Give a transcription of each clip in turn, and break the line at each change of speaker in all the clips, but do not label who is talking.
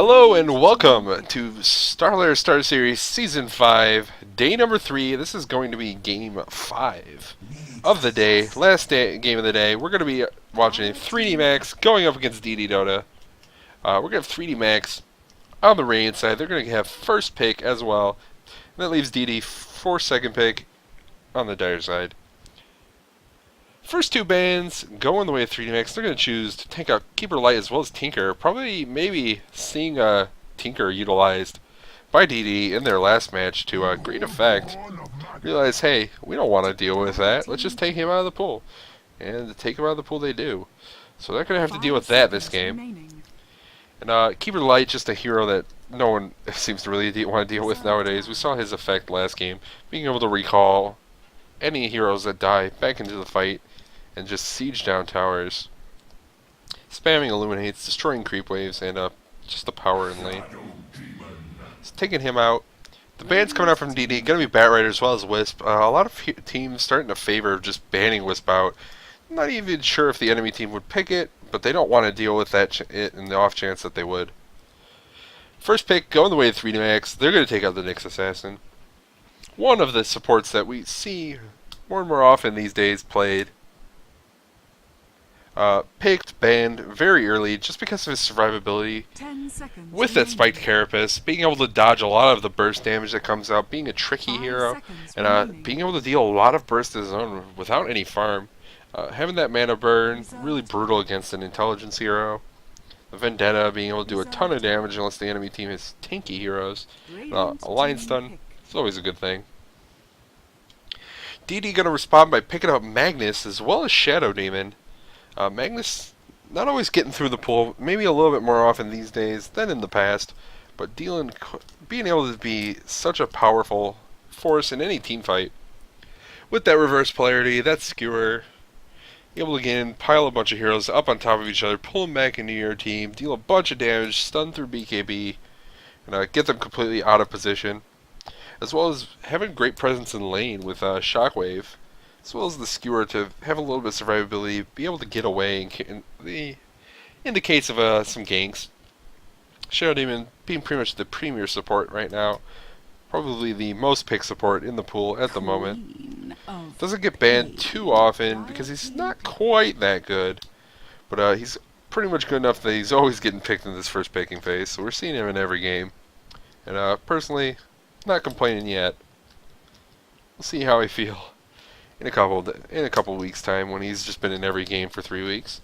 Hello and welcome to Starladder Starseries Season 5, Day number 3. This is going to be Game 5 of the day, game of the day. We're going to be watching 3D Max going up against DD Dota. We're going to have 3D Max on the Radiant side. They're going to have first pick as well. And that leaves DD for second pick on the Dire side. First two bands go in the way of 3D Max. They're going to choose to tank out Keeper Light as well as Tinker. Probably, maybe seeing Tinker utilized by DD in their last match to great effect. Realize, hey, we don't want to deal with that. Let's just take him out of the pool. And to take him out of the pool they do. So they're going to have to deal with that this game. And Keeper Light, just a hero that no one seems to really want to deal with nowadays. We saw his effect last game. Being able to recall any heroes that die back into the fight and just siege down towers, spamming illuminates, destroying creep waves, and just the power in lane. So taking him out. The ban's coming out from DD, gonna be Batrider as well as Wisp. A lot of teams starting to favor just banning Wisp out. Not even sure if the enemy team would pick it, but they don't want to deal with that in the off chance that they would. First pick going the way of 3D Max. They're gonna take out the Nyx Assassin. One of the supports that we see more and more often these days played. Picked, banned very early just because of his survivability. With that spiked carapace, being able to dodge a lot of the burst damage that comes out, being a tricky hero, and being able to deal a lot of burst of his own without any farm. Having that mana burn, really brutal against an intelligence hero. The Vendetta being able to do a ton of damage unless the enemy team has tanky heroes. A Lion Stun, it's always a good thing. DD gonna respond by picking up Magnus as well as Shadow Demon. Magnus not always getting through the pool, maybe a little bit more often these days than in the past, but being able to be such a powerful force in any team fight. With that reverse polarity, that skewer, able to again pile a bunch of heroes up on top of each other, pull them back into your team, deal a bunch of damage, stun through BKB, and get them completely out of position. As well as having great presence in lane with Shockwave, as well as the skewer to have a little bit of survivability, be able to get away in the case of some ganks. Shadow Demon being pretty much the premier support right now, probably the most picked support in the pool at the moment. Doesn't get banned too often because he's not quite that good, but he's pretty much good enough that he's always getting picked in this first picking phase, so we're seeing him in every game. And personally, not complaining yet. We'll see how I feel in a couple weeks time when he's just been in every game for 3 weeks.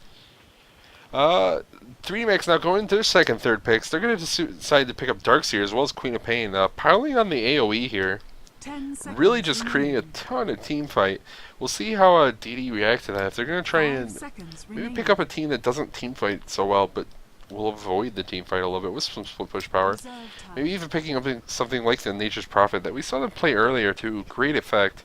3D Max now going to their second, third picks. They're going to decide to pick up Darkseer as well as Queen of Pain. Piling on the AoE here. Really just creating a ton of team fight. We'll see how DD react to that. If they're going to try and maybe pick up a team that doesn't team fight so well, but will avoid the team fight a little bit with some split push power. Maybe even picking up something like the Nature's Prophet that we saw them play earlier to great effect.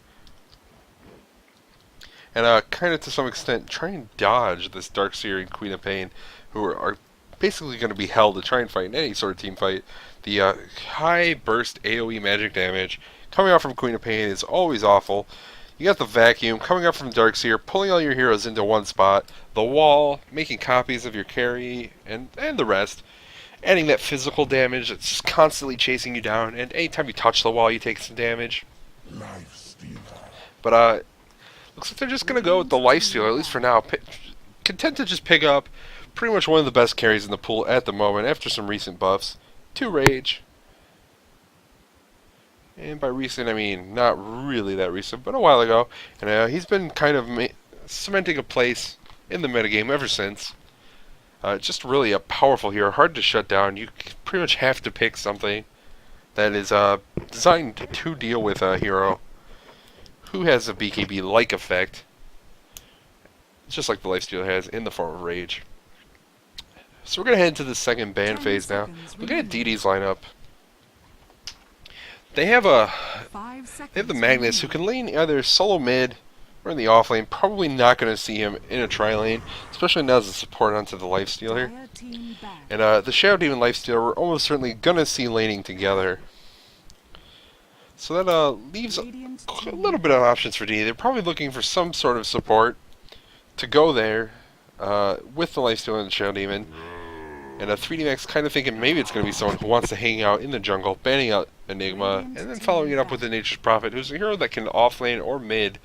And kind of to some extent try and dodge this Darkseer and Queen of Pain, who are basically going to be held to try and fight in any sort of team fight. The high burst AoE magic damage coming out from Queen of Pain is always awful. You got the vacuum coming up from Darkseer, pulling all your heroes into one spot. The wall, making copies of your carry and the rest. Adding that physical damage that's just constantly chasing you down. And anytime you touch the wall, you take some damage. But looks like they're just going to go with the Lifestealer, at least for now. Content to just pick up pretty much one of the best carries in the pool at the moment after some recent buffs. 2 Rage. And by recent, I mean not really that recent, but a while ago. And he's been kind of cementing a place in the metagame ever since. Just really a powerful hero, hard to shut down. You pretty much have to pick something that is designed to deal with a hero who has a BKB-like effect, just like the Lifestealer has in the form of Rage. So we're going to head into the second ban phase now. Look at DD's lineup. They have the Magnus, who can lane either solo mid or in the off lane. Probably not going to see him in a tri lane, especially now as a support onto the Lifestealer. And the Shadow Demon Lifestealer, we're almost certainly going to see laning together. So that leaves a little bit of options for DD. They're probably looking for some sort of support to go there with the Lifestealer and the Shadow Demon. And 3D Max kind of thinking maybe it's going to be someone who wants to hang out in the jungle, banning out Enigma, and then following it up with the Nature's Prophet, who's a hero that can offlane or mid,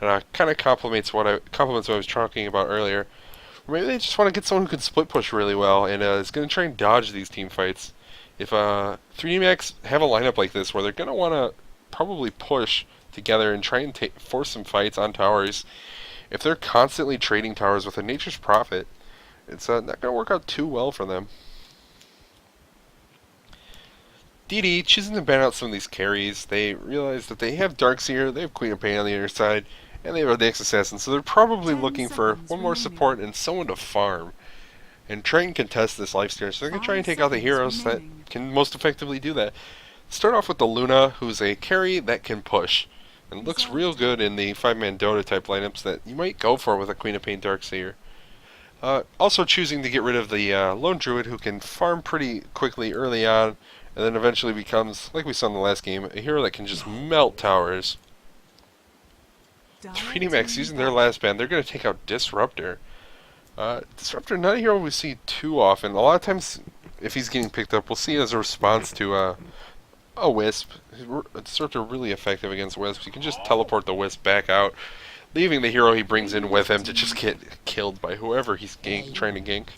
and kind of complements what I was talking about earlier. Or maybe they just want to get someone who can split push really well, and is going to try and dodge these team fights. If 3D Max have a lineup like this, where they're going to want to probably push together and try and force some fights on towers, if they're constantly trading towers with a Nature's Prophet, it's not going to work out too well for them. DD choosing to ban out some of these carries. They realize that they have Darkseer, they have Queen of Pain on the other side, and they have a Nyx Assassin, so they're probably looking for one more support and someone to farm and try and contest this lifesteal. So they're going to try and take out the heroes that can most effectively do that. Start off with the Luna, who's a carry that can push, and looks real good in the 5-man Dota type lineups that you might go for with a Queen of Pain Darkseer. Also choosing to get rid of the Lone Druid, who can farm pretty quickly early on, and then eventually becomes, like we saw in the last game, a hero that can just melt towers. 3D Max using their last ban, they're going to take out Disruptor. Disruptor, not a hero we see too often. A lot of times, if he's getting picked up, we'll see it as a response to a Wisp. Disruptor really effective against Wisps. You can just teleport the Wisp back out, leaving the hero he brings in with him to just get killed by whoever he's trying to gank.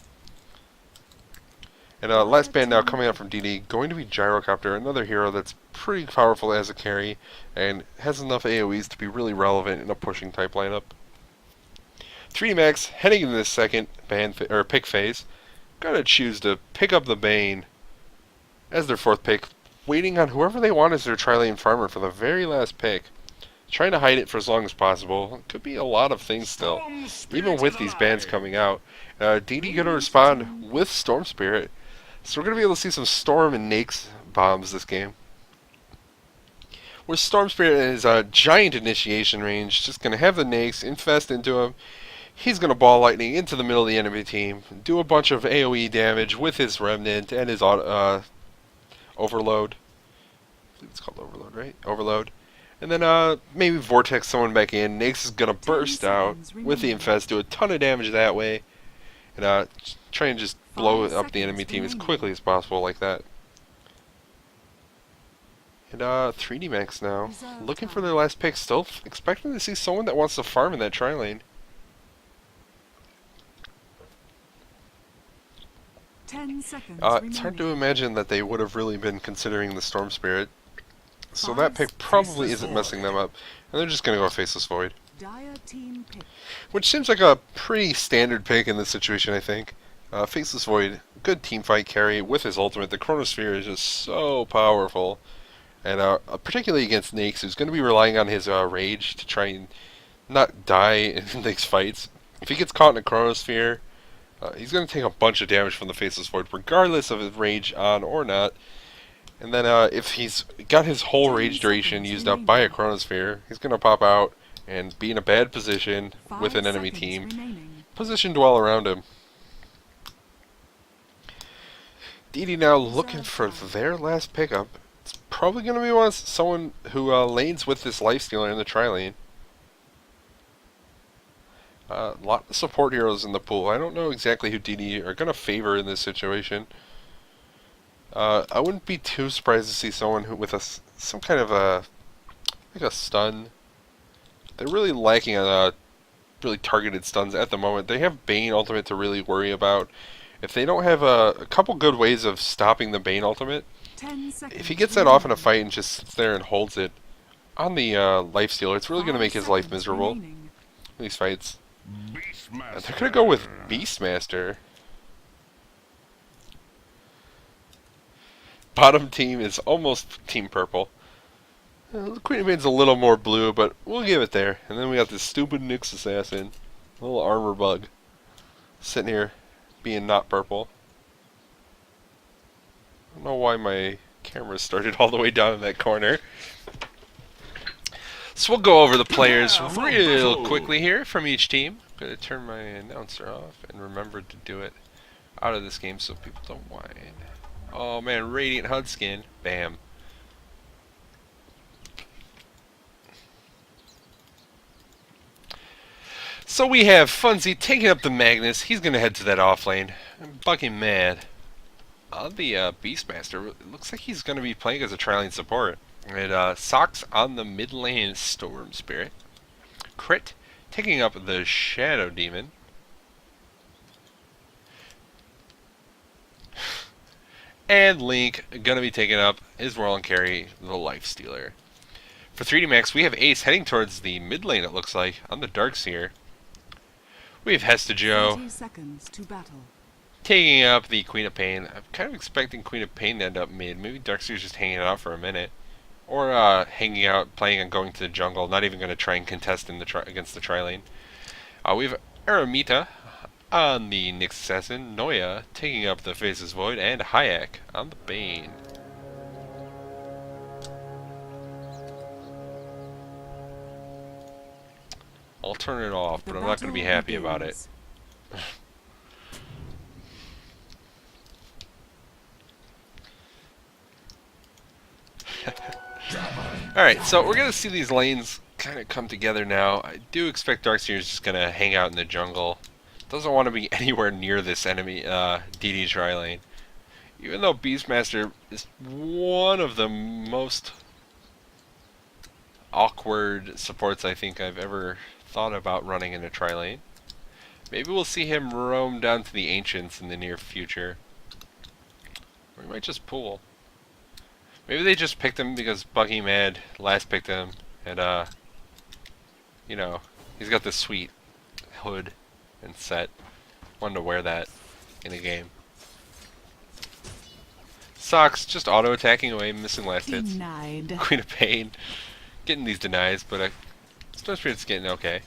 And last ban now coming out from DD, going to be Gyrocopter, another hero that's pretty powerful as a carry, and has enough AoEs to be really relevant in a pushing type lineup. 3D Max, heading into this second pick phase, gotta choose to pick up the Bane as their fourth pick, waiting on whoever they want as their tri-lane farmer for the very last pick. Trying to hide it for as long as possible. It could be a lot of things still, even with these bans coming out. DD gonna respond with Storm Spirit, so we're gonna be able to see some Storm and Nyx bombs this game. With Storm Spirit in his giant initiation range, just gonna have the Nyx infest into him. He's gonna ball lightning into the middle of the enemy team, do a bunch of AoE damage with his Remnant and his Overload. I think it's called Overload, right? Overload. And then maybe Vortex someone back in. Nyx is going to burst out with the Infest, do a ton of damage that way, and try and just blow up the enemy team as quickly as possible like that. And 3D Max now, looking for their last pick, still expecting to see someone that wants to farm in that tri-lane. It's hard to imagine that they would have really been considering the Storm Spirit. So that pick probably isn't messing them up, and they're just going to go Faceless Void. Which seems like a pretty standard pick in this situation, I think. Faceless Void, good teamfight carry with his ultimate. The Chronosphere is just so powerful. And particularly against Nyx, who's going to be relying on his rage to try and not die in these fights. If he gets caught in a Chronosphere, he's going to take a bunch of damage from the Faceless Void, regardless of his rage on or not. And then if he's got his whole rage duration used up by a Chronosphere, he's going to pop out and be in a bad position with an enemy team, positioned well around him. DD now looking for their last pickup. It's probably going to be someone who lanes with this Lifestealer in the tri-lane. A lot of support heroes in the pool. I don't know exactly who DD are going to favor in this situation. I wouldn't be too surprised to see someone who with some kind of like a stun. They're really lacking on really targeted stuns at the moment. They have Bane ultimate to really worry about. If they don't have a couple good ways of stopping the Bane ultimate, if he gets that off in a fight and just sits there and holds it on the Lifestealer, it's really going to make his life miserable in these fights. They're going to go with Beastmaster. Bottom team is almost Team Purple. Queen of Pain's a little more blue, but we'll give it there. And then we got this stupid Nyx Assassin, little armor bug, sitting here being not purple. I don't know why my camera started all the way down in that corner. So we'll go over the players real quickly here from each team. I'm going to turn my announcer off and remember to do it out of this game so people don't whine. Oh man, Radiant HUD skin. Bam. So we have Funzy taking up the Magnus. He's going to head to that off lane. I'm fucking mad. On the Beastmaster, it looks like he's going to be playing as a tri-lane support. And Socks on the mid lane Storm Spirit. Crit taking up the Shadow Demon. And Link gonna be taking up his Royal and Carry, the Life Stealer. For 3D Max, we have Ace heading towards the mid lane, it looks like, on the Darkseer. We have Hestajo
30 seconds to battle.
taking up the Queen of Pain. I'm kind of expecting Queen of Pain to end up mid. Maybe Darkseer's just hanging out for a minute. Or hanging out, playing and going to the jungle, not even going to try and contest in the against the tri-lane. We have Aramita on the Nyx Assassin, Noya taking up the Faceless Void, and Hayek on the Bane. I'll turn it off, but I'm not going to be happy about it. Alright, so we're going to see these lanes kind of come together now. I do expect Darkseer is just going to hang out in the jungle. Doesn't want to be anywhere near this enemy DD tri-lane. Even though Beastmaster is one of the most awkward supports I think I've ever thought about running in a tri-lane. Maybe we'll see him roam down to the Ancients in the near future. Or he might just pull. Maybe they just picked him because Buggy Mad last picked him, and you know, he's got this sweet hood and set. Wanted to wear that in a game. Socks just auto attacking away, missing last hits.
Denied.
Queen of Pain getting these denies, but Storm Spirit's getting okay.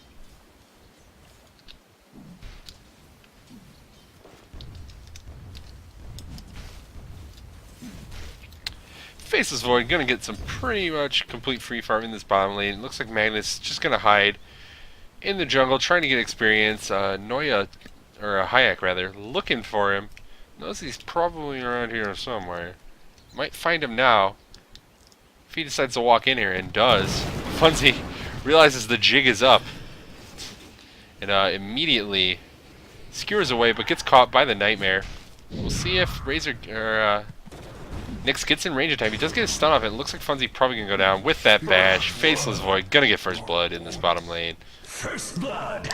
Faceless Void gonna get some pretty much complete free farm in this bottom lane. Looks like Magnus just gonna hide in the jungle, trying to get experience. Noya, or Hayek rather, looking for him. Knows he's probably around here somewhere. Might find him now. If he decides to walk in here, and does. Funzy realizes the jig is up. And immediately skewers away, but gets caught by the Nightmare. We'll see if Razor, or Nyx gets in range of time. He does get a stun off it. It looks like Funzy probably gonna go down with that bash. Faceless Void gonna get first blood in this bottom lane.
First blood.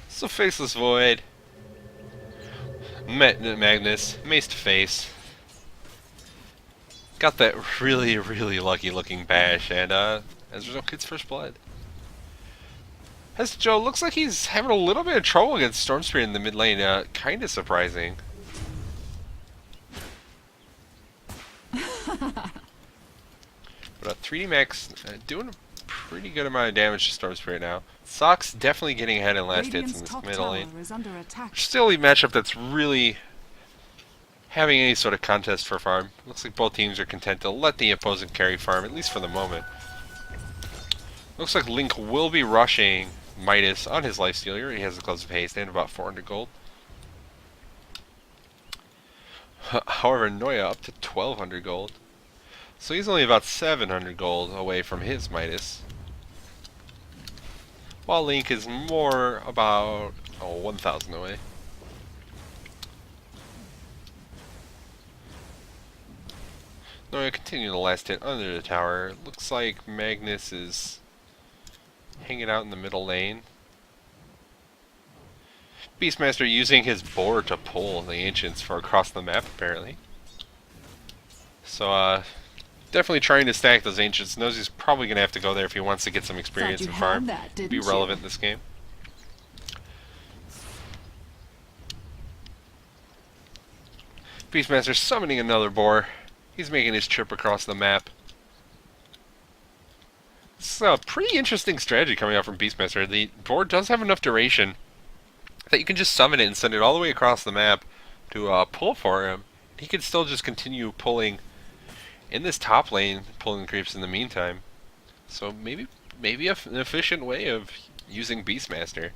So Faceless Void met Magnus, mace to face. Got that really, really lucky looking bash, and as a result, gets first blood. Hestajo looks like he's having a little bit of trouble against Storm Spirit in the mid lane. Kind of surprising. But 3D Max doing a pretty good amount of damage to Storm Spirit now. Socks definitely getting ahead in last hits in this middle lane. Still a matchup that's really having any sort of contest for farm. Looks like both teams are content to let the opposing carry farm, at least for the moment. Looks like Link will be rushing Midas on his Lifestealer. He has the Gloves of Haste and about 400 gold. However, Noya up to 1200 gold. So he's only about 700 gold away from his Midas. While Link is more about 1000 away. Noya continue the last hit under the tower. Looks like Magnus is hanging out in the middle lane. Beastmaster using his board to pull the Ancients for across the map, apparently. So, definitely trying to stack those Ancients. Knows he's probably going to have to go there if he wants to get some experience and farm. Be relevant in this game. Beastmaster summoning another boar. He's making his trip across the map. It's a pretty interesting strategy coming out from Beastmaster. The board does have enough duration that you can just summon it and send it all the way across the map to pull for him. He could still just continue pulling in this top lane, pulling creeps in the meantime. So maybe an efficient way of using Beastmaster.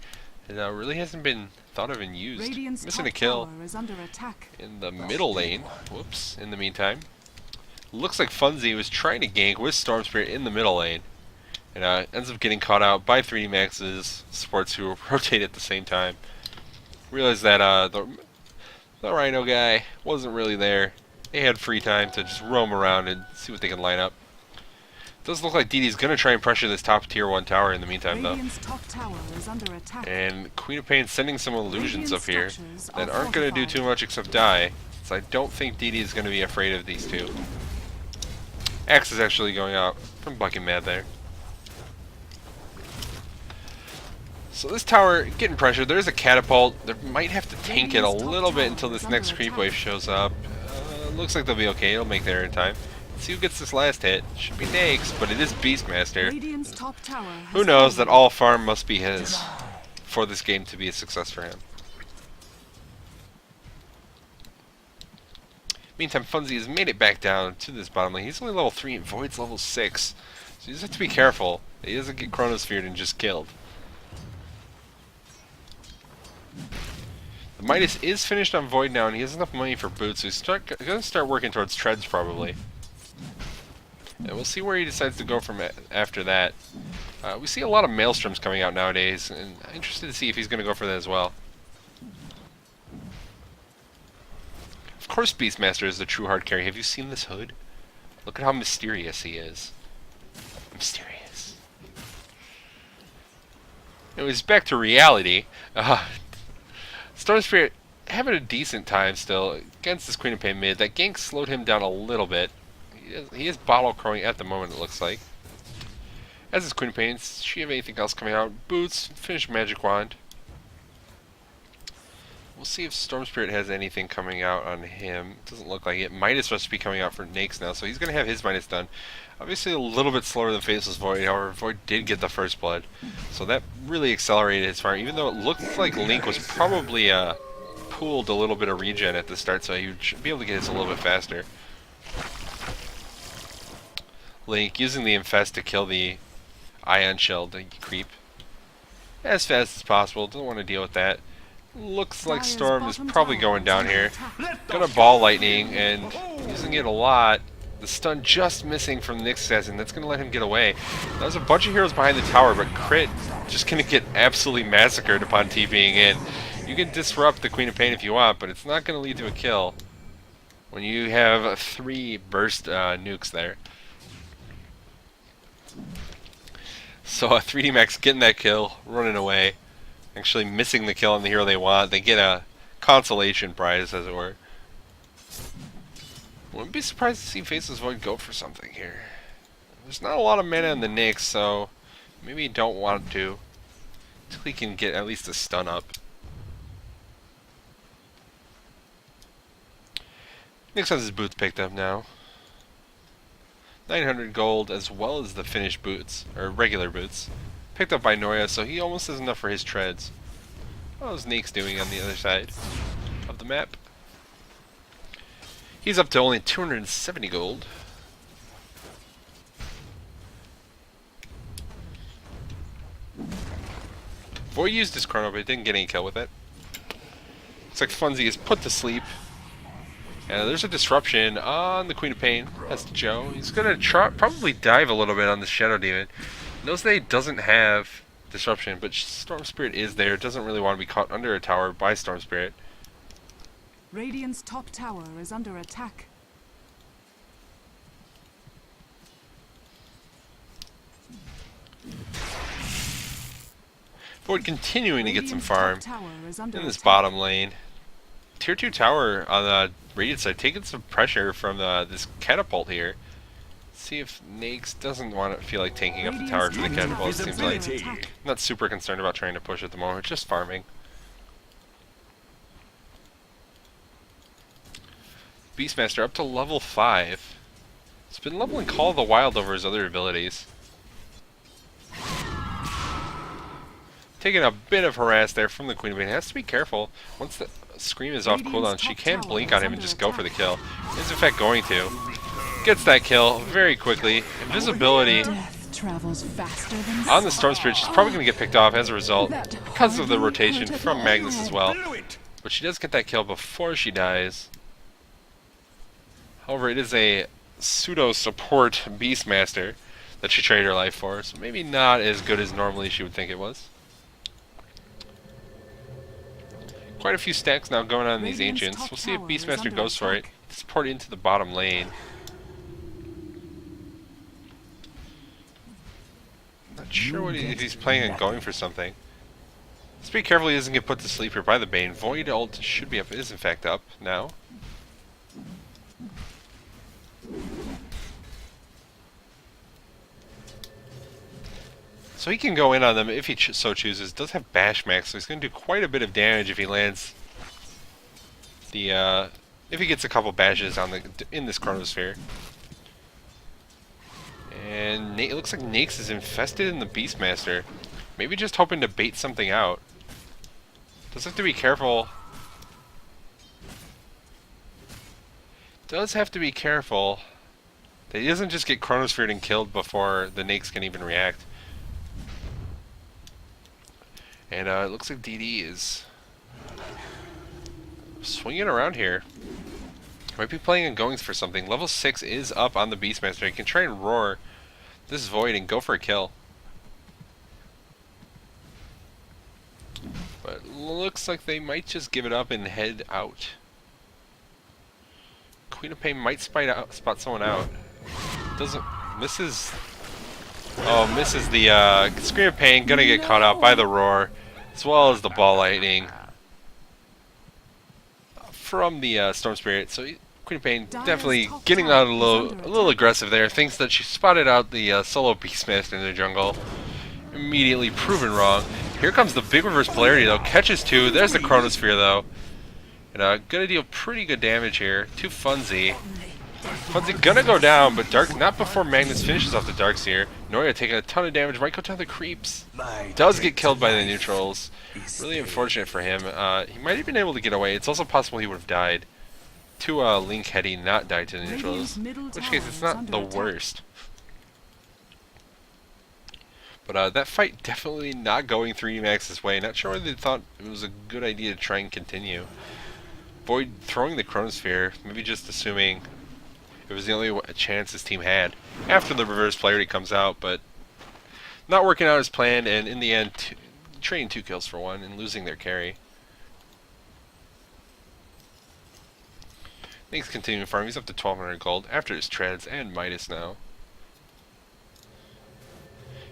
It really hasn't been thought of and used.
Radiant's
Missing a kill
is under attack.
in the middle lane. Whoops, in the meantime. Looks like Funzy was trying to gank with Storm Spirit in the middle lane. And ends up getting caught out by 3D Max's supports who rotate at the same time. Realized that the Rhino guy wasn't really there. They had free time to just roam around and see what they can line up. Does look like DD's gonna try and pressure this top tier 1 tower in the meantime, though.
Radiant's top tower is under attack.
And Queen of Pain sending some illusions up here
structures
that
are
aren't gonna do
fortified.
too much except die. So I don't think DD is gonna be afraid of these two. Axe is actually going out from Bucking Mad there. So this tower getting pressured. There's a catapult. They might have to tank it a little bit until this next creep wave shows up. Looks like they'll be okay. It'll make their in time. Let's see who gets this last hit. Should be Nakes, but it is Beastmaster.
Radiant's top tower has
Who knows
fallen.
that all farm must be his for this game to be a success for him. Meantime, Funzy has made it back down to this bottom lane. He's only level 3 and Void's level 6. So you just have to be careful. He doesn't get Chronosphered and just killed. The Midas is finished on Void now, and he has enough money for boots, so he's going to start working towards treads probably. And we'll see where he decides to go from after that. We see a lot of Maelstroms coming out nowadays, and I'm interested to see if he's going to go for that as well. Of course Beastmaster is the true hard carry. Have you seen this hood? Look at how mysterious he is. Mysterious. Anyways, back to reality. Storm Spirit having a decent time still against this Queen of Pain mid. That gank slowed him down a little bit. He is bottle crowing at the moment, it looks like. As is Queen of Pain. Does she have anything else coming out? Boots, finish Magic Wand. We'll see if Storm Spirit has anything coming out on him. Doesn't look like it. Midas recipe coming out for Nakes now, so he's going to have his Midas done. Obviously a little bit slower than Faceless Void, however, Void did get the first blood. So that really accelerated his fire, even though it looked like Link was probably pooled a little bit of regen at the start, so he should be able to get his a little bit faster. Link using the Infest to kill the Ion Shell to creep as fast as possible. Doesn't want to deal with that. Looks like Storm is probably going down here. Gonna Ball Lightning and using it a lot. The stun just missing from Nyx Assassin. That's gonna let him get away. There's a bunch of heroes behind the tower, but Crit just gonna get absolutely massacred upon TPing in. You can disrupt the Queen of Pain if you want, but it's not gonna lead to a kill when you have 3 burst nukes there. So 3D Max getting that kill, running away. Actually missing the kill on the hero they want. They get a consolation prize, as it were. Wouldn't be surprised to see Faceless Void go for something here. There's not a lot of mana in the Nyx, so maybe you don't want to. Until he can get at least a stun up. Nyx has his boots picked up now. 900 gold as well as the finished boots, or regular boots. Picked up by Noya, so he almost has enough for his treads. How's Nake's doing on the other side of the map? He's up to only 270 gold. Void used his chrono, but it didn't get any kill with it. Looks like Funzy is put to sleep. And there's a disruption on the Queen of Pain. That's Joe. He's gonna probably dive a little bit on the Shadow Demon. Knows that he doesn't have disruption, but Storm Spirit is there. Doesn't really want to be caught under a tower by Storm Spirit.
Radiant's top tower is under attack.
Void continuing to get some
Radiant's
farm
top tower is under
in this
attack.
bottom lane. Tier 2 tower on the Radiant side taking some pressure from this catapult here. See if Nakes doesn't want to feel like tanking up the tower for the catapult, it seems like. Not super concerned about trying to push at the moment, just farming. Beastmaster up to level 5. He's been leveling Call of the Wild over his other abilities. Taking a bit of harass there from the Queen of Pain. Has to be careful. Once the Scream is off cooldown, she can blink on him and just go for the kill. Is in fact going to. Gets that kill very quickly. Invisibility
Death travels faster than
on the Storm Spirit. She's probably going to get picked off as a result because of the rotation from Magnus as well. But she does get that kill before she dies. However, it is a pseudo-support Beastmaster that she traded her life for, so maybe not as good as normally she would think it was. Quite a few stacks now going on in these
Radiant's
ancients.
top
We'll see if
tower is
Beastmaster
under
goes for it.
attack.
Support into the bottom lane. Not sure what if he's planning on going for something. Let's be careful he doesn't get put to sleep here by the Bane. Void ult should be up, is in fact up now. So he can go in on them if he so chooses. Does have bash max, so he's going to do quite a bit of damage if he lands the if he gets a couple bashes on the in this chronosphere. And it looks like Nyx is infested in the Beastmaster. Maybe just hoping to bait something out. Does have to be careful. Does have to be careful that he doesn't just get chronosphered and killed before the Nyx can even react. And it looks like DD is swinging around here. Might be playing on goings for something. Level 6 is up on the Beastmaster. He can try and roar this Void and go for a kill. But looks like they might just give it up and head out. Queen of Pain might spot someone out. Doesn't. Misses. Oh, misses the Scream of Pain. Gonna get caught out by the roar, as well as the ball lightning from the Storm Spirit. So Queen of Pain definitely getting out a little aggressive there. Thinks that she spotted out the solo Beastmaster in the jungle. Immediately proven wrong. Here comes the big reverse polarity though. Catches two. There's the Chronosphere though. And gonna deal pretty good damage here to Funzy. Funzy gonna go down, but Dark not before Magnus finishes off the Darkseer. Noya taking a ton of damage. Might go down the creeps. Does get killed by the neutrals. Really unfortunate for him. He might have been able to get away. It's also possible he would have died. To Link had he not died to the neutrals. In which case it's not the worst. But that fight definitely not going 3D Max's way. Not sure whether they thought it was a good idea to try and continue. Void throwing the Chronosphere, maybe just assuming it was the only chance his team had after the reverse polarity comes out, but not working out as planned, and in the end, trading 2 kills for 1 and losing their carry. Nick's continuing farming. He's up to 1200 gold after his treads and Midas now.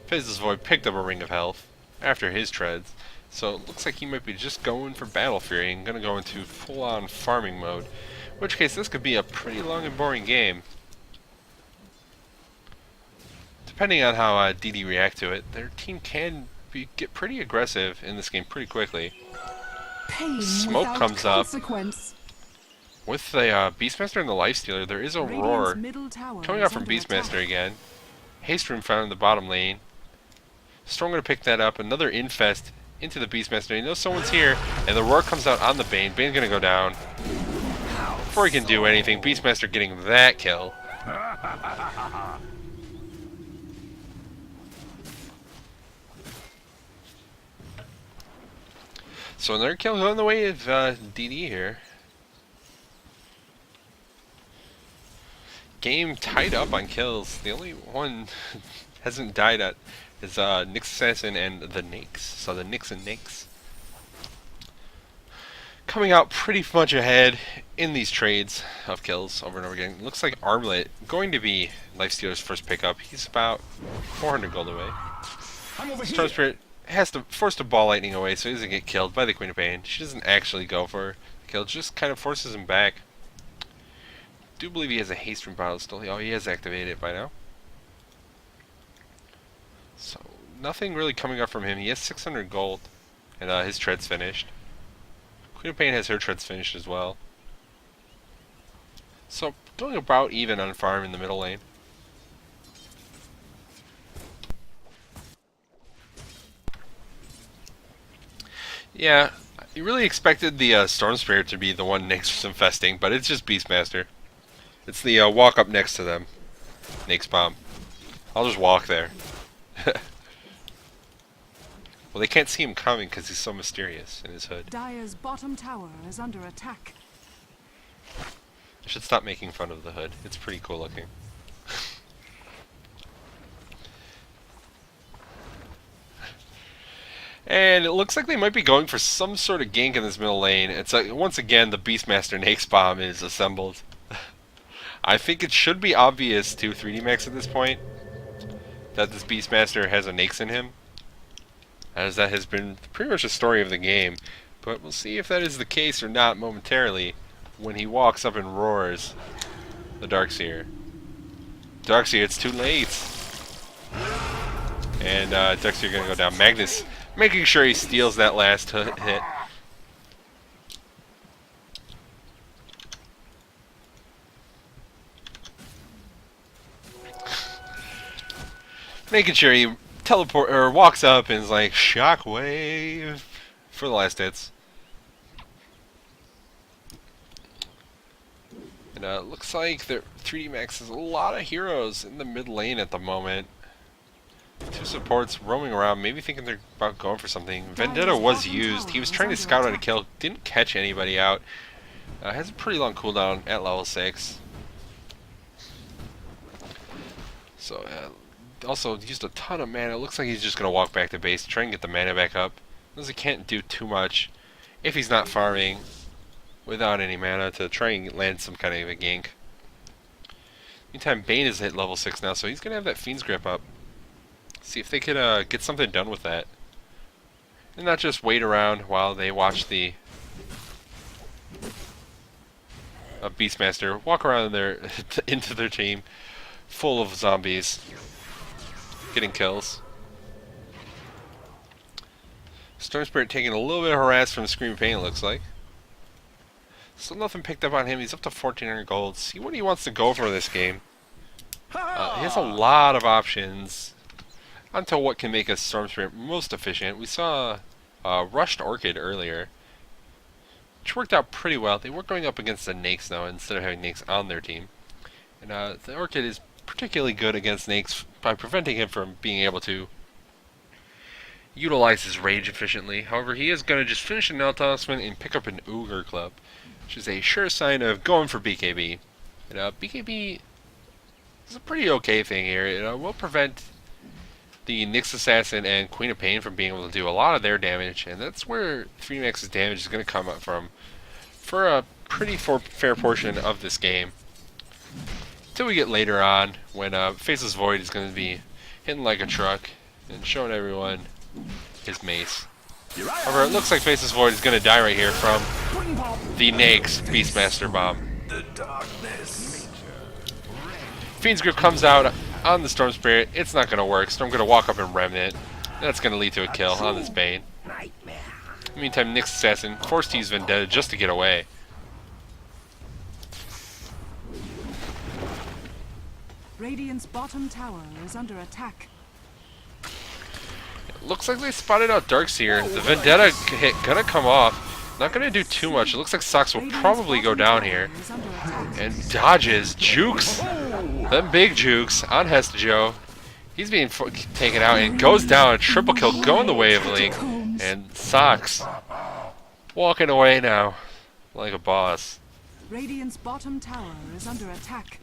Fizz's Void picked up a Ring of Health after his treads, so it looks like he might be just going for Battle Fury and going to go into full-on farming mode. In which case, this could be a pretty long and boring game. Depending on how DD react to it, their team can get pretty aggressive in this game pretty quickly. Smoke comes up. With the Beastmaster and the Lifestealer, there is a roar coming out from Beastmaster again. Haste Room found in the bottom lane. Storm going to pick that up. Another Infest into the Beastmaster. He knows someone's here, and the roar comes out on the Bane. Bane's going to go down. Before he can do anything, Beastmaster getting that kill. So another kill going the way of DD here. Game tied up on kills. The only one hasn't died at is Nyx Assassin and the Nyx. So the Nyx and Nyx coming out pretty much ahead in these trades of kills over and over again. Looks like Armlet going to be Lifestealer's first pickup. He's about 400 gold away. Storm Spirit has to force the ball lightning away so he doesn't get killed by the Queen of Pain. She doesn't actually go for the kill, just kind of forces him back. Do believe he has a haste from bottle still. Oh, he has activated it by now. So nothing really coming up from him. He has 600 gold, and his tread's finished. Queen of Pain has her treads finished as well. So going about even on farm in the middle lane. Yeah, you really expected the Storm Spirit to be the one Nyx infesting, but it's just Beastmaster. It's the walk up next to them. Nyx bomb. I'll just walk there. Well, they can't see him coming because he's so mysterious in his hood.
Dire's bottom tower is under attack.
I should stop making fun of the hood. It's pretty cool looking. And it looks like they might be going for some sort of gank in this middle lane. It's like, once again, the Beastmaster Nake's bomb is assembled. I think it should be obvious to 3D Max at this point that this Beastmaster has a Nake's in him, as that has been pretty much the story of the game. But we'll see if that is the case or not momentarily when he walks up and roars the Darkseer. Darkseer, it's too late. And Darkseer gonna go down. Magnus making sure he steals that last hit. Making sure he teleport or walks up and is like shockwave for the last hits. And looks like their 3D Max has a lot of heroes in the mid lane at the moment. Two supports roaming around, maybe thinking they're about going for something. Vendetta was used. He was trying to scout out a kill, didn't catch anybody out. Has a pretty long cooldown at level 6. So, also used a ton of mana. It looks like he's just going to walk back to base, try and get the mana back up. Because he can't do too much if he's not farming without any mana to try and land some kind of a gank. Meantime, Bane is at level 6 now, so he's going to have that Fiend's Grip up. See if they could get something done with that. And not just wait around while they watch the Beastmaster walk around into their team full of zombies getting kills. Storm Spirit taking a little bit of harass from Scream Pain, it looks like. Still nothing picked up on him. He's up to 1,400 gold. See what he wants to go for this game. He has a lot of options onto what can make a Storm Spirit most efficient. We saw Rushed Orchid earlier, which worked out pretty well. They were going up against the Nakes now instead of having Nakes on their team. And the Orchid is particularly good against Nakes by preventing him from being able to utilize his rage efficiently. However, he is going to just finish an Talisman and pick up an Ogre Club, which is a sure sign of going for BKB. And BKB is a pretty okay thing here. It will prevent the Nyx Assassin and Queen of Pain from being able to do a lot of their damage, and that's where 3max's damage is going to come up from for a pretty fair portion of this game. Until we get later on, when Faceless Void is going to be hitting like a truck and showing everyone his mace. However, it looks like Faceless Void is going to die right here from the Nyx Beastmaster Bomb. Fiend's Grip comes out on the Storm Spirit. It's not going to work, so I'm going to walk up and Remnant. That's going to lead to a kill on this Bane. Meantime, Nyx Assassin forced to use Vendetta just to get away.
Radiant's bottom tower is under attack.
It looks like they spotted out Darkseer. The Vendetta hit gonna come off. Not gonna do too much. It looks like Sox will probably go down here. And dodges, jukes, them big jukes on Hestajo. He's being taken out and goes down. A triple kill going the way of Link. And Sox walking away now like a boss.
Radiant's bottom tower is under attack.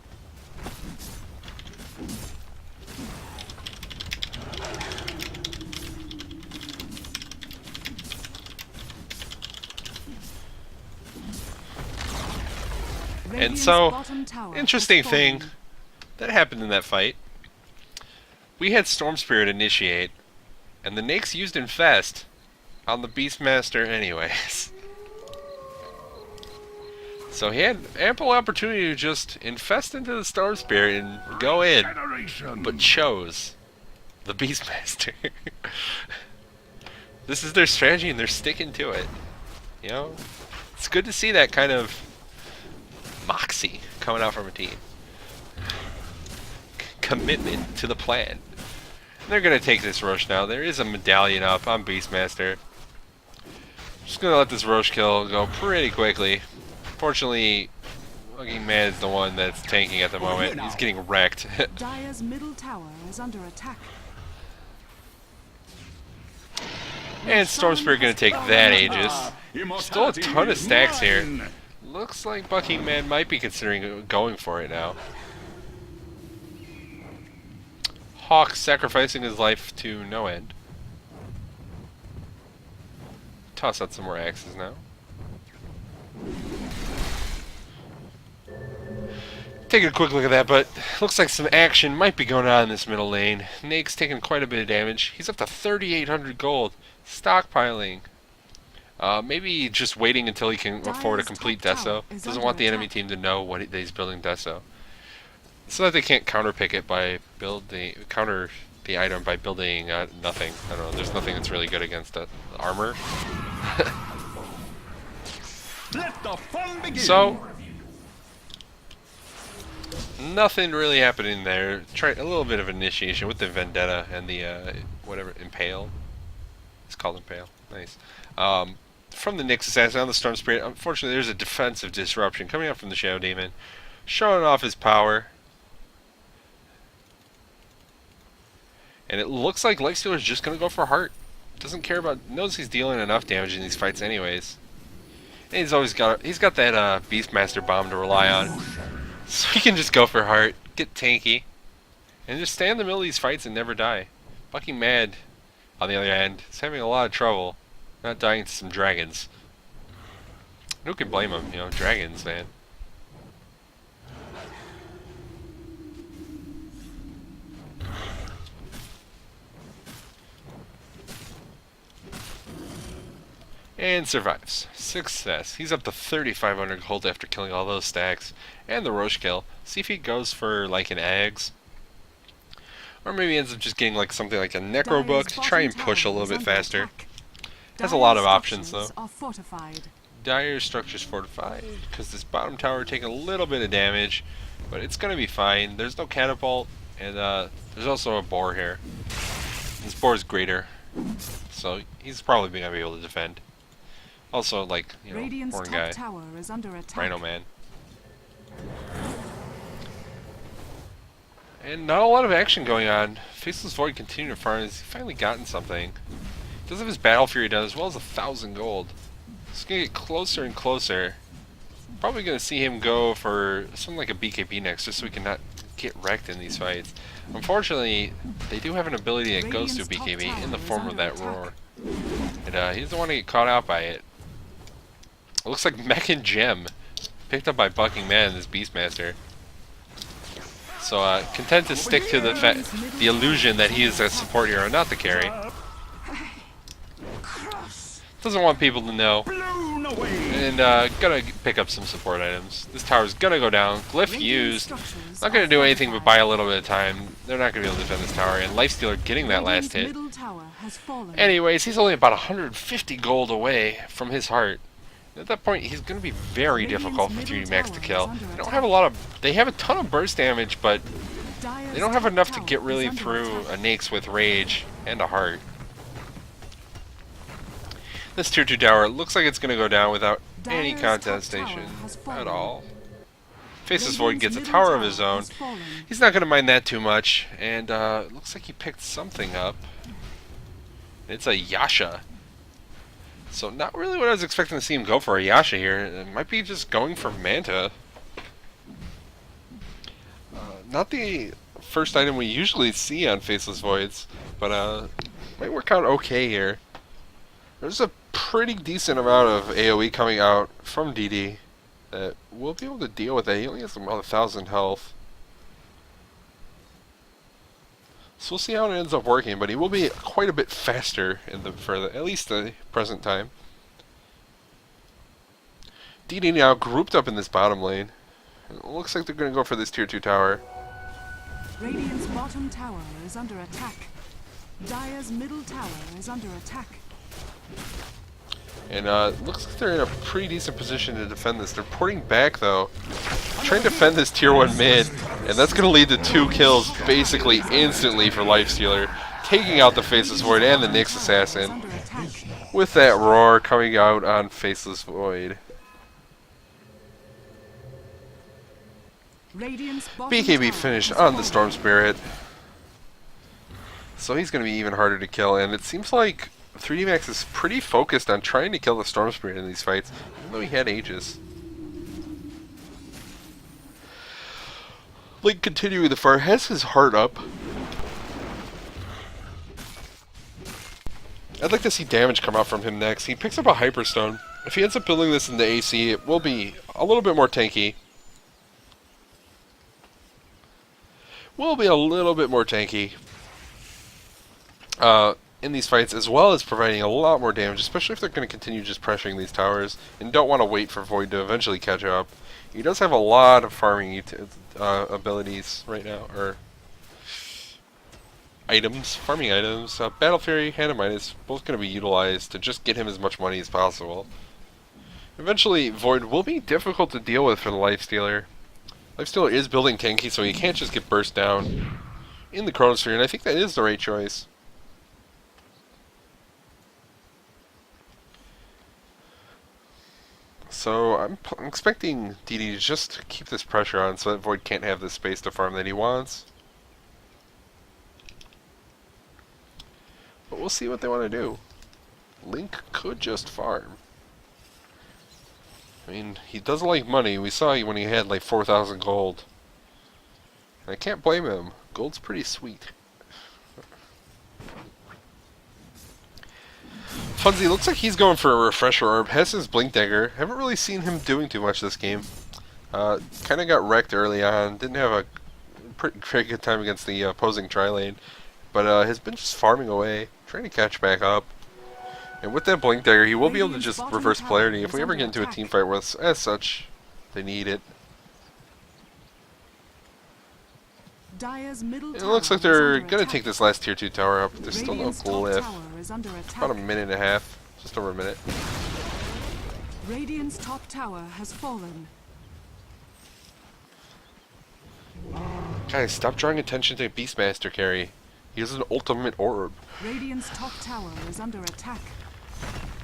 And so, interesting thing that happened in that fight. We had Storm Spirit initiate, and the Nakes used Infest on the Beastmaster anyways. So he had ample opportunity to just infest into the Storm Spirit and go in, but chose the Beastmaster. This is their strategy and they're sticking to it. You know, it's good to see that kind of moxie coming out from a team. Commitment to the plan. They're going to take this Roche now. There is a medallion up on Beastmaster. Just going to let this Roche kill go pretty quickly. Fortunately, Fucking Man is the one that's tanking at the moment. He's getting wrecked.
Dire's middle tower is under attack.
And Storm Spirit going to take that Aegis. Still a ton of stacks here. Looks like Bucking Man might be considering going for it now. Hawk sacrificing his life to no end. toss out some more axes now. Taking a quick look at that, but looks like some action might be going on in this middle lane. Nake's taking quite a bit of damage. He's up to 3,800 gold. Stockpiling. Maybe just waiting until he can afford a complete Deso. Doesn't want the enemy team to know that he's building Deso, so that they can't counterpick it by counter the item by building nothing. I don't know. There's nothing that's really good against armor.
Let the fun begin.
So nothing really happening there. Try a little bit of initiation with the Vendetta and the whatever Impale. It's called Impale. Nice. From the Nyx Assassin on the Storm Spirit. Unfortunately, there's a defensive disruption coming out from the Shadow Demon, showing off his power. And it looks like Lifestealer's just gonna go for Heart. Doesn't care about. Knows he's dealing enough damage in these fights anyways. And he's got that Beastmaster bomb to rely on, so he can just go for Heart, get tanky, and just stay in the middle of these fights and never die. Fucking Mad, on the other hand, is having a lot of trouble not dying to some dragons. Who can blame him? You know, dragons, man. And survives. Success. He's up to 3,500 gold after killing all those stacks. And the Roche kill. See if he goes for like an Ags. Or maybe he ends up just getting like something like a Necro Book to try and push a little bit faster. Has a lot of options though. Dire Structures fortified. Because this bottom tower taking a little bit of damage. But it's going to be fine. There's no catapult. And there's also a boar here. This boar is greater. So he's probably going to be able to defend. Also, like, you know, horn guy, Rhino Man. And not a lot of action going on. Faceless Void continuing to farm. He's finally gotten something. He does have his Battle Fury done as well as 1,000 gold. It's going to get closer and closer. Probably going to see him go for something like a BKB next, just so we can not get wrecked in these fights. Unfortunately, they do have an ability that goes to BKB in the form of that roar. And he doesn't want to get caught out by it. It looks like Mech and Gem picked up by Bucking Man, this Beastmaster. So content to stick to the illusion that he is a support hero, not the carry. Doesn't want people to know. And gonna pick up some support items. This tower's gonna go down. Glyph used. Not gonna do anything but buy a little bit of time. They're not gonna be able to defend this tower. And Lifestealer getting that last hit. Anyways, he's only about 150 gold away from his heart. At that point, he's going to be very difficult for 3D Max to kill. They don't have a lot of. They have a ton of burst damage, but they don't have enough to get really through a Nyx with Rage and a Heart. This tier 2 tower looks like it's going to go down without any contestation at all. Faceless Void gets a tower of his own. He's not going to mind that too much, and it looks like he picked something up. It's a Yasha. So not really what I was expecting to see him go for a Yasha here. It might be just going for Manta. Not the first item we usually see on Faceless Voids, but might work out okay here. There's a pretty decent amount of AoE coming out from DD that we'll be able to deal with that. He only has about 1,000 health. So we'll see how it ends up working, but he will be quite a bit faster in at least the present time. DD now grouped up in this bottom lane. It looks like they're going to go for this tier 2 tower.
Radiant's bottom tower is under attack. Dire's middle tower is under attack.
And looks like they're in a pretty decent position to defend this. They're porting back though, trying to defend this tier 1 mid, and that's going to lead to 2 kills basically instantly for Lifestealer, taking out the Faceless Void and the Nyx Assassin, with that roar coming out on Faceless Void. BKB finished on the Storm Spirit, so he's going to be even harder to kill, and it seems like 3D Max is pretty focused on trying to kill the Storm Spirit in these fights, even though he had Aegis. Link continuing the far has his heart up. I'd like to see damage come out from him next. He picks up a Hyperstone. If he ends up building this in the AC, it will be a little bit more tanky. Will be a little bit more tanky in these fights, as well as providing a lot more damage, especially if they're going to continue just pressuring these towers and don't want to wait for Void to eventually catch up. He does have a lot of farming abilities right now, or items, farming items. Battle Fury, Hand of Midas, both going to be utilized to just get him as much money as possible. Eventually, Void will be difficult to deal with for the Lifestealer. Lifestealer is building tanky, so he can't just get burst down in the Chronosphere, and I think that is the right choice. So I'm expecting DD to just keep this pressure on so that Void can't have the space to farm that he wants. But we'll see what they want to do. Link could just farm. I mean, he doesn't like money. We saw when he had like 4,000 gold. And I can't blame him. Gold's pretty sweet. Funzy looks like he's going for a refresher orb. Has his blink dagger. Haven't really seen him doing too much this game. Kind of got wrecked early on. Didn't have a pretty good time against the opposing tri-lane. But has been just farming away, trying to catch back up. And with that blink dagger, he will be able to just reverse polarity if we ever get into a team fight with, as such, they need it. It looks like they're going to take this last tier 2 tower up. There's still no cool left. About a minute and a half. Just over a minute.
Radiant's top tower has fallen.
Guys, stop drawing attention to Beastmaster carry. He has an ultimate orb.
Radiant's top tower is under attack.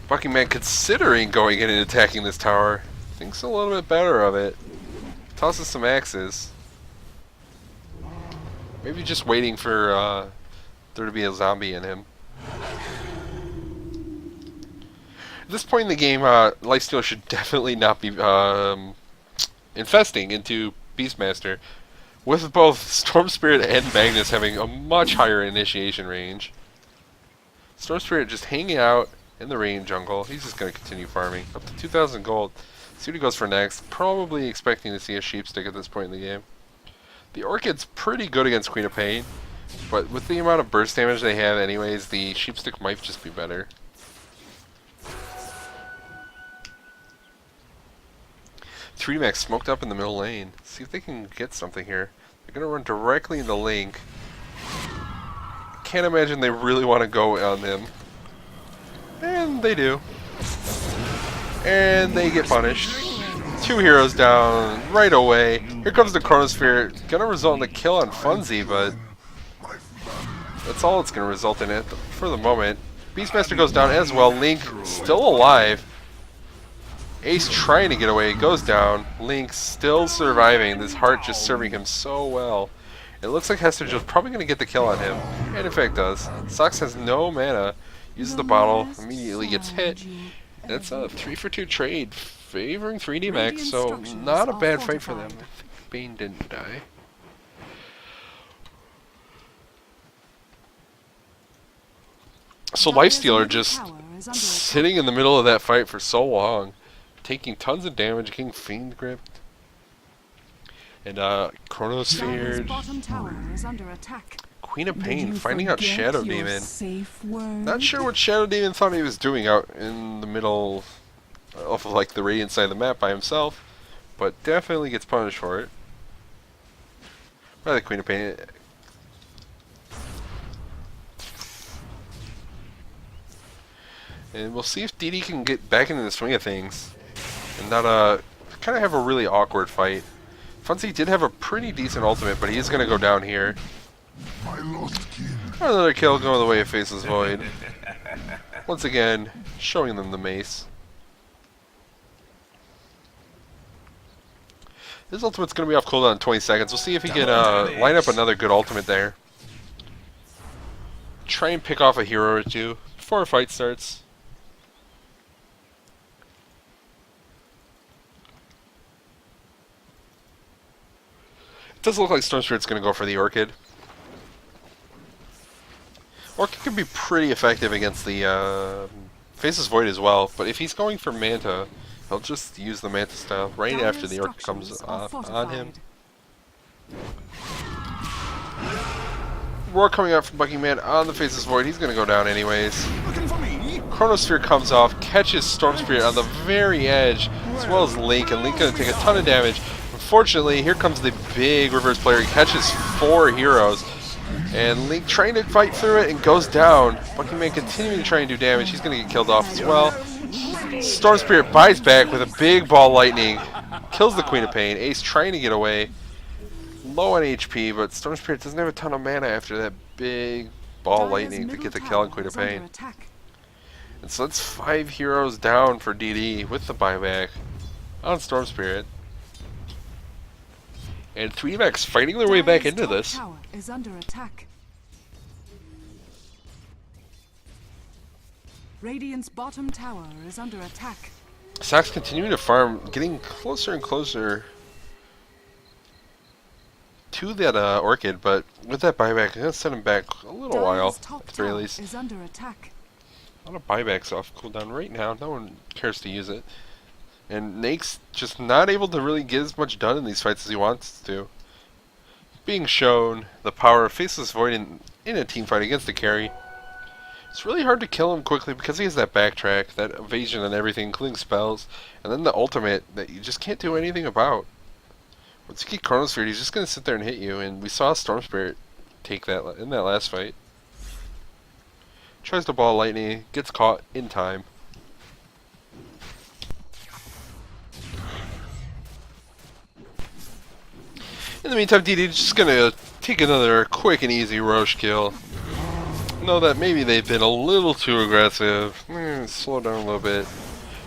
Buckyman, considering going in and attacking this tower, thinks a little bit better of it. Tosses some axes. Maybe just waiting for there to be a zombie in him. At this point in the game, Lifesteal should definitely not be infesting into Beastmaster, with both Storm Spirit and Magnus having a much higher initiation range. Storm Spirit just hanging out in the rain jungle. He's just going to continue farming. Up to 2,000 gold. See what he goes for next. Probably expecting to see a sheep stick at this point in the game. The Orchid's pretty good against Queen of Pain, but with the amount of burst damage they have anyways, the sheep stick might just be better. Three Max smoked up in the middle lane. See if they can get something here. They're going to run directly into Link. Can't imagine they really want to go on him. And they do. And they get punished. 2 heroes down right away. Here comes the Chronosphere. Gonna result in a kill on Funzy, but that's all it's gonna result in it for the moment. Beastmaster goes down as well. Link still alive. Ace trying to get away, goes down. Link still surviving. This heart just serving him so well. It looks like Hester Joe's probably gonna get the kill on him, and in fact does. Sox has no mana. Uses the bottle, immediately gets hit. And it's a 3-for-2 trade, favoring 3D Max, so not a bad fight for them. I think Bane didn't die. So Lifestealer just sitting in the middle of that fight for so long, taking tons of damage, getting Fiend gripped. And Chronosphere. Queen of Pain finding out Shadow Demon. Not sure what Shadow Demon thought he was doing out in the middle of like the radiant side of the map by himself, but definitely gets punished for it by the Queen of Pain. And we'll see if DD can get back into the swing of things and not kind of have a really awkward fight. Funzy did have a pretty decent ultimate, but he's going to go down here. Another kill going the way of Faceless Void. Once again, showing them the mace. His ultimate's going to be off cooldown in 20 seconds. We'll see if he can line up another good ultimate there. Try and pick off a hero or two before a fight starts. It does look like Storm Spirit's going to go for the Orchid. Orchid can be pretty effective against the Faceless Void as well, but if he's going for Manta, he'll just use the Manta style right after
Dire's
the Orchid comes
structures are
on him.
fortified.
Roar coming out from Buckyman on the Faceless Void. He's going to go down anyways.
Looking for me?
Chronosphere comes off, catches Storm Spirit on the very edge, as well as Link, and Link going to take a ton of damage. Unfortunately, here comes the big reverse player. He catches 4 heroes, and Link trying to fight through it and goes down. Buckyman continuing to try and do damage. He's going to get killed off as well. Storm Spirit buys back with a big ball lightning, kills the Queen of Pain. Ace trying to get away. Low on HP, but Storm Spirit doesn't have a ton of mana after that big ball
Dire's
lightning to
middle
get the
tower
kill on Queen of
is under
Pain.
attack.
And so that's 5 heroes down for DD with the buyback on Storm Spirit. And 3 mechs fighting their way back
Dire's
into
top
this.
tower is under attack. Radiant's bottom tower is under attack.
Sox continuing to farm, getting closer and closer to that Orchid, but with that buyback, I'm going to set him back a little while,
Dire's top
at the very
tower
least.
is under attack.
A lot of buybacks off cooldown right now. No one cares to use it. And Nake's just not able to really get as much done in these fights as he wants to. Being shown the power of Faceless Void in a team fight against a carry. It's really hard to kill him quickly because he has that backtrack, that evasion and everything, including spells, and then the ultimate that you just can't do anything about. Once you get Chronosphere, he's just going to sit there and hit you, and we saw Storm Spirit take that in that last fight. Tries to ball lightning, gets caught in time. In the meantime, DD's just gonna take another quick and easy Roche kill. Know that maybe they've been a little too aggressive. Slow down a little bit.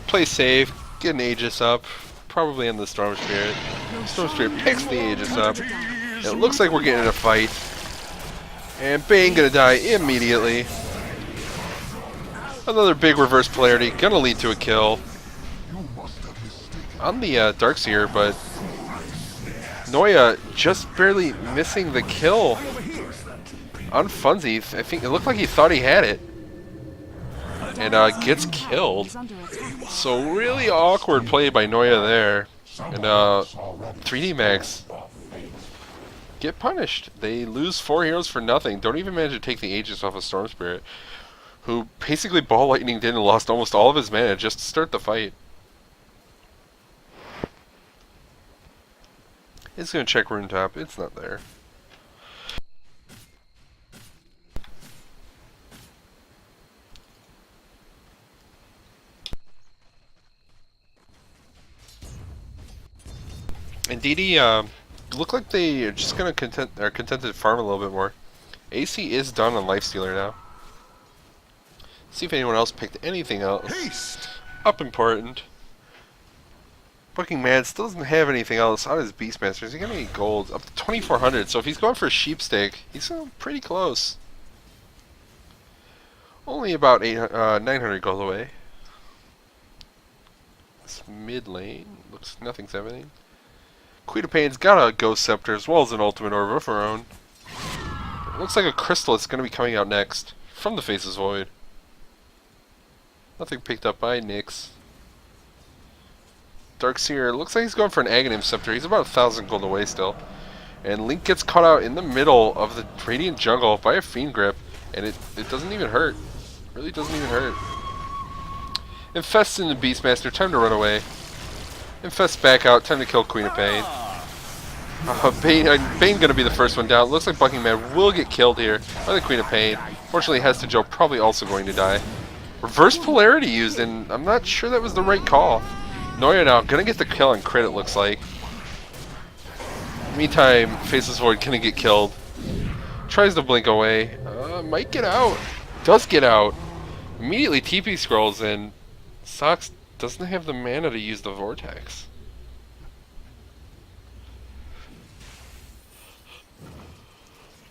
Play safe, get an Aegis up, probably on the Storm Spirit. Storm Spirit picks the Aegis up. It looks like we're getting in a fight. And Bane gonna die immediately. Another big reverse polarity, gonna lead to a kill on the Darkseer, but Noya just barely missing the kill on Funzy. I think it looked like he thought he had it, and gets killed. So really awkward play by Noya there, and 3D Max get punished. They lose 4 heroes for nothing. Don't even manage to take the Aegis off of Storm Spirit, who basically ball lightninged in and lost almost all of his mana just to start the fight. It's gonna check Rune Top. It's not there. And DD look like they are just gonna contented to farm a little bit more. AC is done on Lifestealer now. See if anyone else picked anything else
Haste!
up important. Fucking man still doesn't have anything else on his Beastmasters. He got any gold up to 2,400. So if he's going for a Sheepstick, he's pretty close. Only about 900 gold away. This mid lane looks nothing's happening. Queen of Pain's got a Ghost Scepter as well as an Ultimate Orb of her own. It looks like a Crystal is going to be coming out next from the Faceless Void. Nothing picked up by Nyx. Darkseer looks like he's going for an Aghanim Scepter. He's about 1,000 gold away still. And Link gets caught out in the middle of the Radiant Jungle by a Fiend Grip. And it doesn't even hurt. Really doesn't even hurt. Infests in the Beastmaster. Time to run away. Infests back out. Time to kill Queen of Pain. Bane gonna be the first one down. Looks like Buckyman will get killed here by the Queen of Pain. Fortunately, Hestejo probably also going to die. Reverse polarity used, and I'm not sure that was the right call. Noya now gonna get the kill on crit, it looks like. Meantime, Faceless Void gonna get killed. Tries to blink away. Might get out. Does get out. Immediately TP scrolls in. Sox doesn't have the mana to use the Vortex.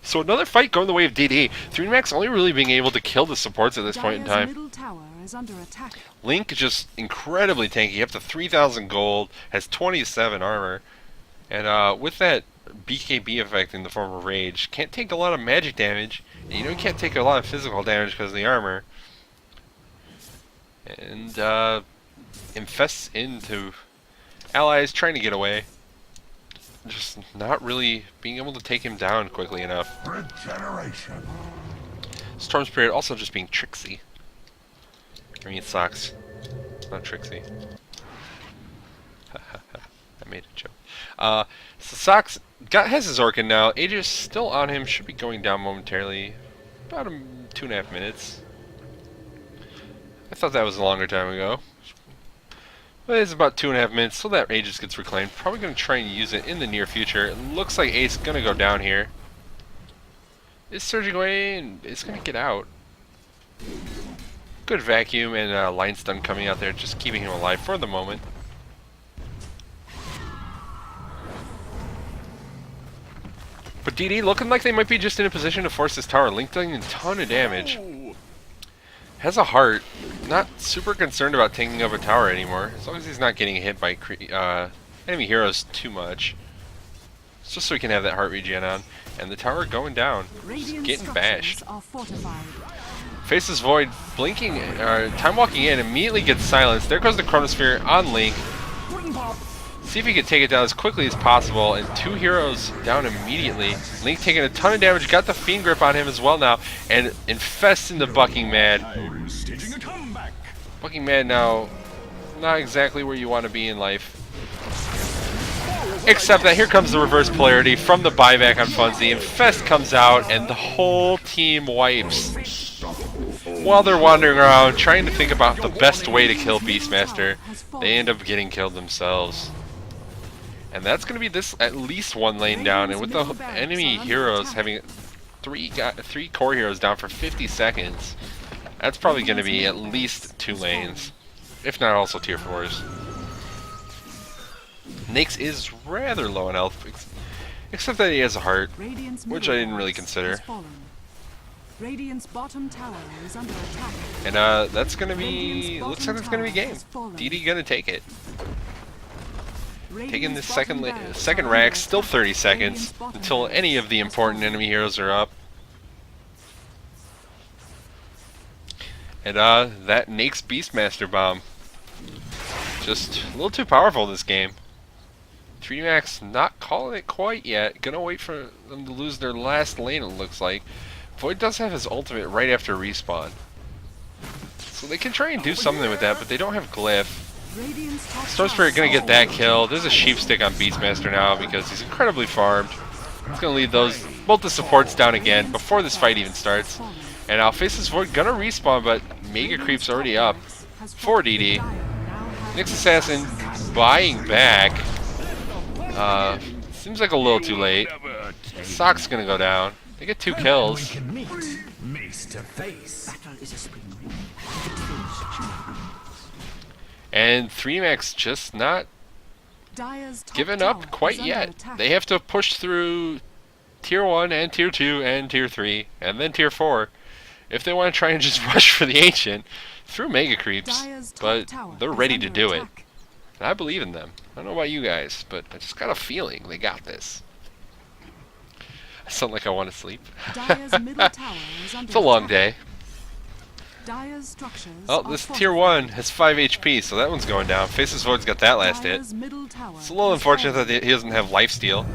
So another fight going the way of DD. 3Max only really being able to kill the supports at this point in
Dire's
time.
middle tower is under attack.
Link just incredibly tanky, up to 3,000 gold, has 27 armor, and with that BKB effect in the form of Rage, can't take a lot of magic damage, And you know he can't take a lot of physical damage because of the armor. And infests into allies trying to get away. Just not really being able to take him down quickly enough.
Regeneration.
Storm Spirit also just being tricksy. I mean, it sucks. Not tricksy. I made a joke. So Sox has his Orchid now. Aegis still on him. Should be going down momentarily. About 2.5 minutes. I thought that was a longer time ago. But it's about 2.5 minutes so that Aegis gets reclaimed. Probably going to try and use it in the near future. It looks like Ace is going to go down here. It's surging away and it's going to get out. Good vacuum and line stun coming out there, just keeping him alive for the moment. But DD looking like they might be just in a position to force this tower. Link doing a ton of damage. Has a heart. Not super concerned about taking up a tower anymore, as long as he's not getting hit by enemy heroes too much. It's just so he can have that heart regen on. And the tower going down. Just getting bashed. Faces Void, blinking, time walking in, immediately gets silenced. There goes the Chronosphere on Link. See if he can take it down as quickly as possible, and 2 heroes down immediately. Link taking a ton of damage, got the Fiend Grip on him as well now, and infests into Bucking Mad. Bucking Mad now, not exactly where you want to be in life. Except that here comes the reverse polarity from the buyback on Funzy. Infest comes out, and the whole team wipes. While they're wandering around, trying to think about the best way to kill Beastmaster, they end up getting killed themselves. And that's going to be this at least 1 lane down, and with the enemy heroes having 3 core heroes down for 50 seconds, that's probably going to be at least 2 lanes, if not also tier 4s. Nyx is rather low on health, except that he has a heart, which I didn't really consider.
Radiant's bottom tower is under attack.
And that's gonna be, looks like it's gonna be game. DD gonna take it. Taking this second rack, still 30 seconds until any of the important enemy heroes are up. And that Nyx Beastmaster bomb, just a little too powerful this game. 3D Max not calling it quite yet. Gonna wait for them to lose their last lane, it looks like. Void does have his ultimate right after respawn, so they can try and do something with that, but they don't have Glyph. Storm Spirit gonna get that kill. There's a Sheep Stick on Beastmaster now because he's incredibly farmed. He's gonna leave both the supports down again before this fight even starts. And now Faceless Void gonna respawn, but Mega Creep's already up for DD. Nyx Assassin buying back. Seems like a little too late. Sock's gonna go down. They get 2 kills. And 3max just not giving up quite yet. They have to push through Tier 1 and Tier 2 and Tier 3 and then Tier 4 if they want to try and just rush for the Ancient through Mega Creeps, but they're ready to do it. And I believe in them. I don't know about you guys, but I just got a feeling they got this. I sound like I want to sleep. It's a long day. Oh, this Tier 1 has 5 HP, so that one's going down. Faceless Void's got that last hit. It's a little unfortunate that he doesn't have lifesteal,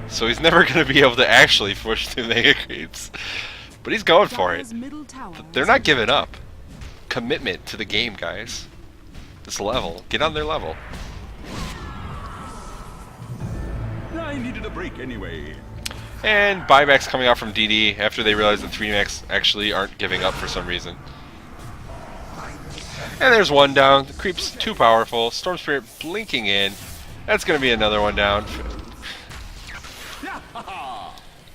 so he's never going to be able to actually push through Mega Creeps. But he's going for it. They're not giving up. Commitment to the game, guys. This level. Get on their level.
I needed a break anyway.
And buybacks coming out from DD after they realize that 3max actually aren't giving up for some reason. And there's one down. The creep's too powerful. Storm Spirit blinking in. That's going to be another one down.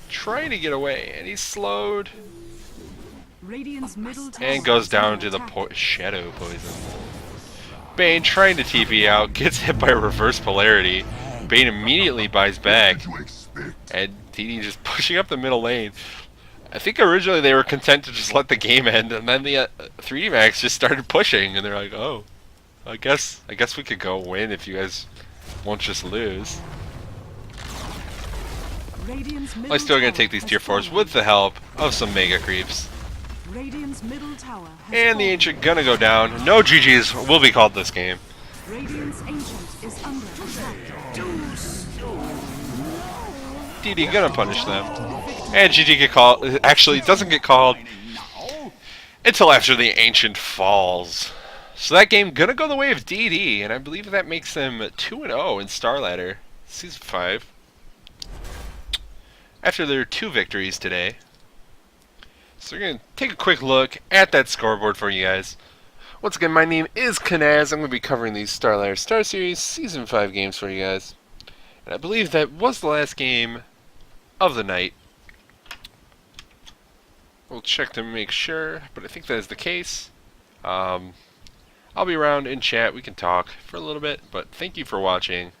Trying to get away, and he's slowed. And goes down to the Shadow Poison. Bane trying to TP out, gets hit by reverse polarity. Bane immediately buys back. And DD just pushing up the middle lane. I think originally they were content to just let the game end, and then the 3D Max just started pushing, and they're like, "Oh, I guess we could go win if you guys won't just lose."
Radiant's middle
I'm still going to
tower
take these
has
tier 4s
fallen.
with the help of some mega creeps.
Radiant's middle tower has
And the
fallen.
Ancient gonna go down. No GG's will be called this game.
Radiant's ancient is under attack.
DD gonna punish them. And GG get called. Actually, doesn't get called until after the Ancient falls. So that game gonna go the way of DD, and I believe that makes them 2-0 in Starladder Season 5. After their 2 victories today. So we're going to take a quick look at that scoreboard for you guys. Once again, my name is Kanaz. I'm going to be covering these Starladder Star Series Season 5 games for you guys. And I believe that was the last game of the night. We'll check to make sure, but I think that is the case. I'll be around in chat. We can talk for a little bit, but thank you for watching.